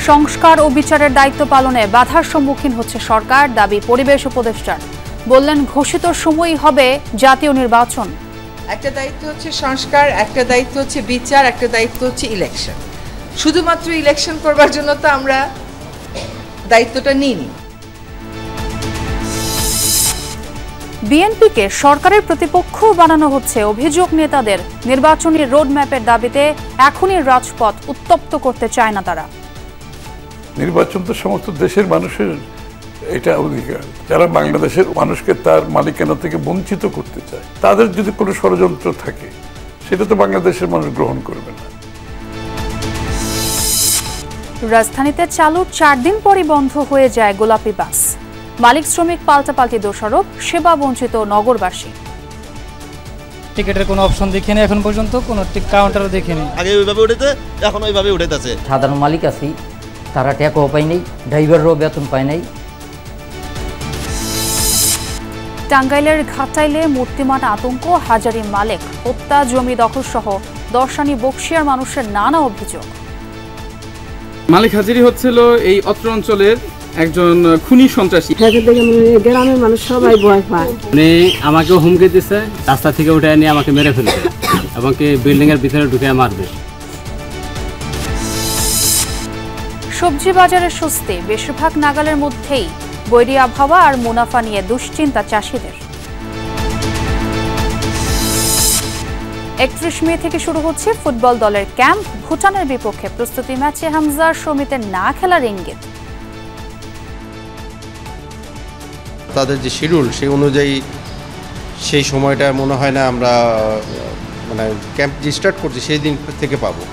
সংস্কার ও বিচারের দায়িত্ব পালনে বাধার সম্মুখীন হচ্ছে সরকার, দাবি পরিবেশ উপদেষ্টার। বললেন, ঘোষিত সময়ই হবে জাতীয় নির্বাচন। একটা দায়িত্ব হচ্ছে সংস্কার, একটা দায়িত্ব হচ্ছে বিচার, একটা দায়িত্ব হচ্ছে ইলেকশন। শুধুমাত্র ইলেকশন করবার জন্য তো আমরা দায়িত্বটা নিইনি। বিএনপিকে সরকারের প্রতিপক্ষ বানানো হচ্ছে। অভিযোগ নেতাদের। নির্বাচনী রোডম্যাপের দাবিতে এখনই রাজপথ উত্তপ্ত করতে চায় না তারা। নির্বাচন তো সমস্ত দেশের মানুষের এটা অধিকার। যারা বাংলাদেশের মানুষকে তার মালিকানা থেকে বঞ্চিত করতে চায়, তাদের যদি কোনো ষড়যন্ত্র থাকে, সেটা তো বাংলাদেশের মানুষ গ্রহণ করবে না। রাজধানীতে চালু 4 দিন পরই বন্ধ হয়ে যায় গোলাপি বাস। মালিক শ্রমিক পাল্টাপাল্টি দোষারোপ, সেবা বঞ্চিত নগরবাসী। টিকেটের কোনো অপশন দেখিনি এখন পর্যন্ত, কোনো কাউন্টারও দেখিনি। আগে ওইভাবে উঠেছে, এখন ওইভাবে উঠেছে। সাধারণ মালিক আছি, তারা ট্যাকও পায় নাই, ড্রাইভারও বেতন পায় নাই। টাঙ্গাইলের ঘাটাইলে মূর্তিমান আতঙ্ক, হাজারি মালিক হত্যা, জমি দখল সহ দর্শানি বক্সিয়ার মানুষের নানা অভিযোগ। মালিক হাজিরি হচ্ছিল এই অত্র অঞ্চলের একজন খুনি সন্ত্রাসী। গ্রামের মানুষ সবাই ভয় পায়। উনি আমাকে হুমকি দিচ্ছে, রাস্তা থেকে উঠে নিয়ে আমাকে মেরে ফেলবে এবং কি বিল্ডিং এর ভিতরে ঢুকে মারবে। সবজি বাজারের স্বস্তি, বেশিরভাগ নাগালের মধ্যেই। বৈরী আবহাওয়া আর মুনাফা নিয়ে দুশ্চিন্তা চাষিদের। 31 মে থেকে শুরু হচ্ছে ফুটবল দলের ক্যাম্প। ভুটানের বিপক্ষে প্রস্তুতি ম্যাচে হামজা সমিতের না খেলার ইঙ্গিত। তাদের যে শিডিউল, সেই অনুযায়ী সেই সময়টা মনে হয় না আমরা ক্যাম্প যে স্টার্ট করছি সেই দিন থেকে পাবো।